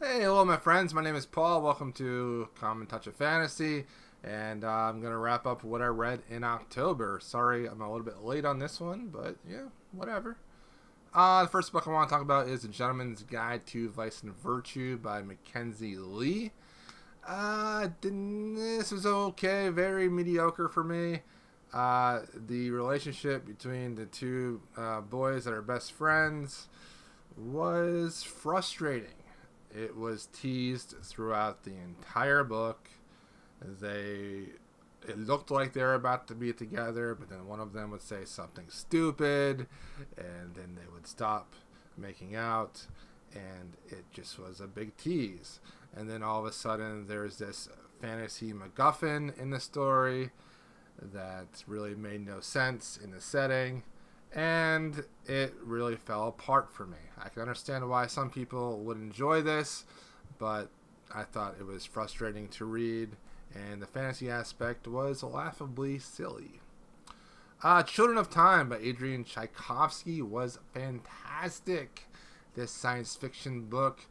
Hey, hello, my friends. My name is Paul. Welcome to Common Touch of Fantasy, and I'm going to wrap up what I read in October. Sorry, I'm a little bit late on this one, but yeah, whatever. The first book I want to talk about is The Gentleman's Guide to Vice and Virtue by Mackenzie Lee. This was okay, very mediocre for me. The relationship between the two boys that are best friends was frustrating. It was teased throughout the entire book. It looked like they were about to be together, but then one of them would say something stupid, and then they would stop making out, and it just was a big tease. And then all of a sudden, there's this fantasy MacGuffin in the story that really made no sense in the setting, and it really fell apart for me. I can understand why some people would enjoy this, but I thought it was frustrating to read, and the fantasy aspect was laughably silly. Children of Time by Adrian Tchaikovsky was fantastic. This science fiction book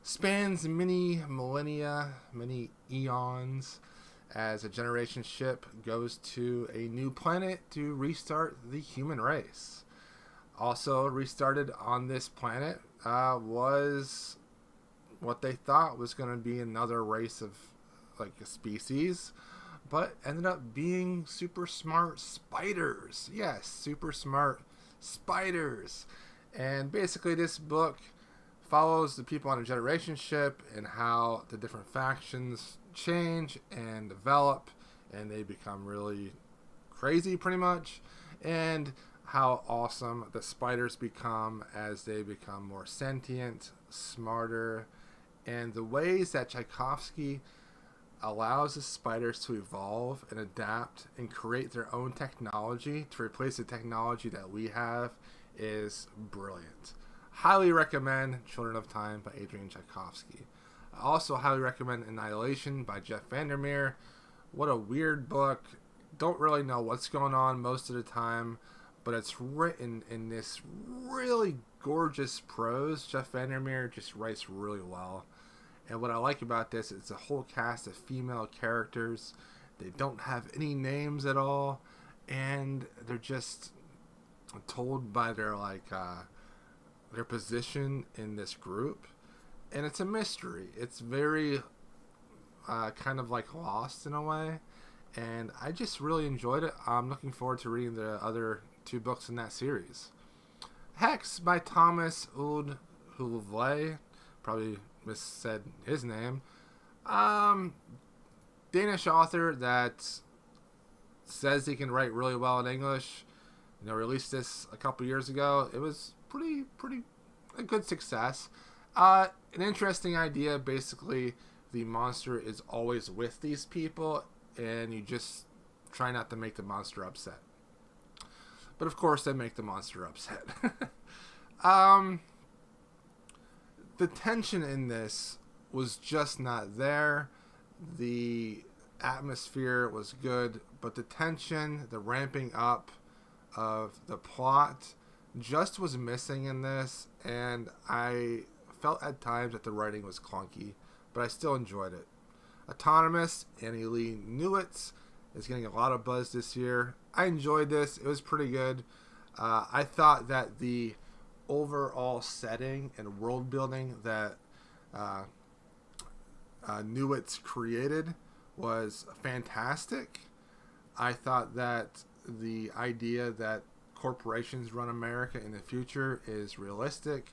spans many millennia, many eons, as a generation ship goes to a new planet to restart the human race. Also restarted on this planet was what they thought was going to be another race of like a species, but ended up being super smart spiders. Yes, super smart spiders. And basically this book follows the people on a generation ship and how the different factions change and develop, and they become really crazy pretty much, and how awesome the spiders become as they become more sentient, smarter, and the ways that Tchaikovsky allows the spiders to evolve and adapt and create their own technology to replace the technology that we have is brilliant. Highly recommend Children of Time by Adrian Tchaikovsky. I also highly recommend Annihilation by Jeff Vandermeer. What a weird book. Don't really know what's going on most of the time, but it's written in this really gorgeous prose. Jeff Vandermeer just writes really well. And what I like about this is a whole cast of female characters. They don't have any names at all, and they're just told by their their position in this group. And it's a mystery. It's very kind of like Lost in a way. And I just really enjoyed it. I'm looking forward to reading the other two books in that series. Hex by Thomas Hulvey. Probably missaid his name. Danish author that says he can write really well in English. Released this a couple years ago. It was pretty a good success. An interesting idea. Basically, the monster is always with these people, and you just try not to make the monster upset. But of course, they make the monster upset. The tension in this was just not there. The atmosphere was good, but the tension, the ramping up of the plot just was missing in this, and I felt at times that the writing was clunky, but I still enjoyed it. Autonomous, Annie Lee Newitz, is getting a lot of buzz this year. I enjoyed this. It was pretty good. I thought that the overall setting and world building that Newitz created was fantastic. I thought that the idea that corporations run America in the future is realistic.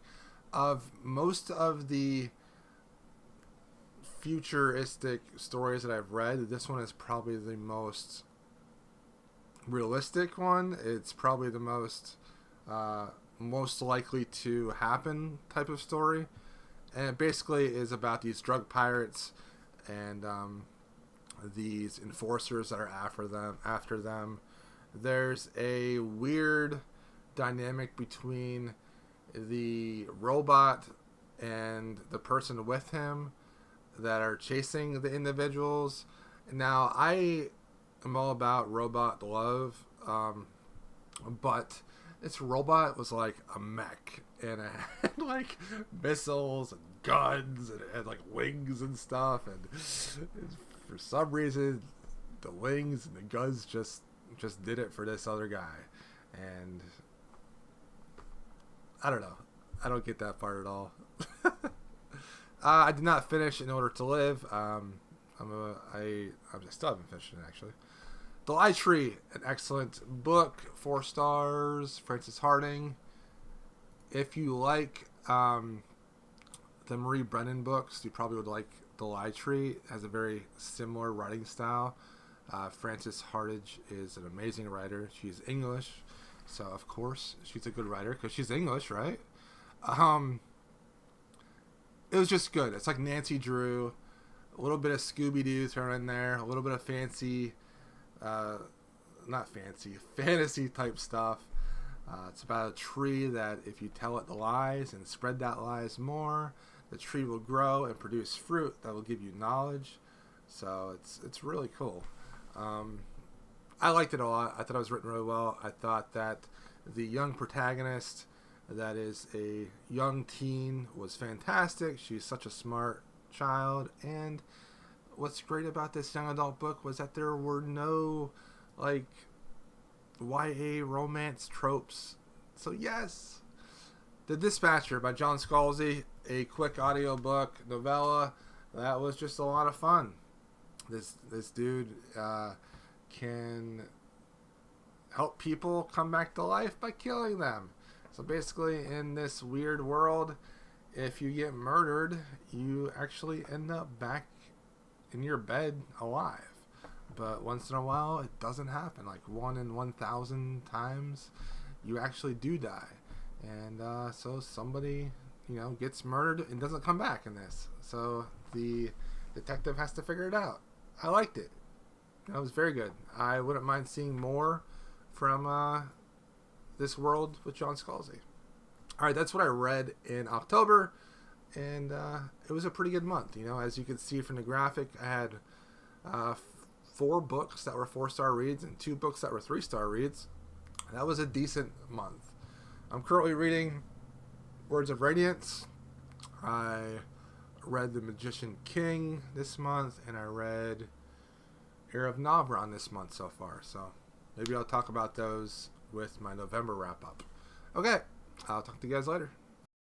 Of most of the futuristic stories that I've read, this one is probably the most realistic one. It's probably the most likely to happen type of story, and it basically is about these drug pirates and these enforcers that are after them. There's a weird dynamic between the robot and the person with him that are chasing the individuals. Now, I am all about robot love, but this robot was like a mech, and it had like missiles and guns and it had like wings and stuff, and for some reason the wings and the guns just did it for this other guy. And I don't know, I don't get that part at all. I did not finish In Order to Live. I still haven't finished it, actually. The Lie Tree, an excellent book, 4 stars, Frances Harding. If you like the Marie Brennan books, you probably would like The Lie Tree. It has a very similar writing style. Frances Harding is an amazing writer. She's English, so of course she's a good writer because she's English, right? It was just good. It's like Nancy Drew, a little bit of Scooby-Doo thrown in there, a little bit of fantasy type stuff. It's about a tree that if you tell it the lies and spread that lies more, the tree will grow and produce fruit that will give you knowledge. So it's really cool. I liked it a lot. I thought it was written really well. I thought that the young protagonist, that is a young teen, was fantastic. She's such a smart child. And what's great about this young adult book was that there were no like YA romance tropes. So yes, The Dispatcher by John Scalzi, a quick audiobook novella that was just a lot of fun. This dude can help people come back to life by killing them. So basically, in this weird world, if you get murdered, you actually end up back in your bed alive. But once in a while, it doesn't happen. Like 1 in 1,000 times, you actually do die. And so somebody, gets murdered and doesn't come back in this. So the detective has to figure it out. I liked it. It was very good. I wouldn't mind seeing more from this world with John Scalzi. Alright, that's what I read in October, and it was a pretty good month. As you can see from the graphic, I had 4 books that were 4-star reads and 2 books that were 3-star reads. That was a decent month. I'm currently reading Words of Radiance. I read The Magician King this month, and I read Heir of Navran this month so far. So maybe I'll talk about those with my November wrap-up. Okay, I'll talk to you guys later.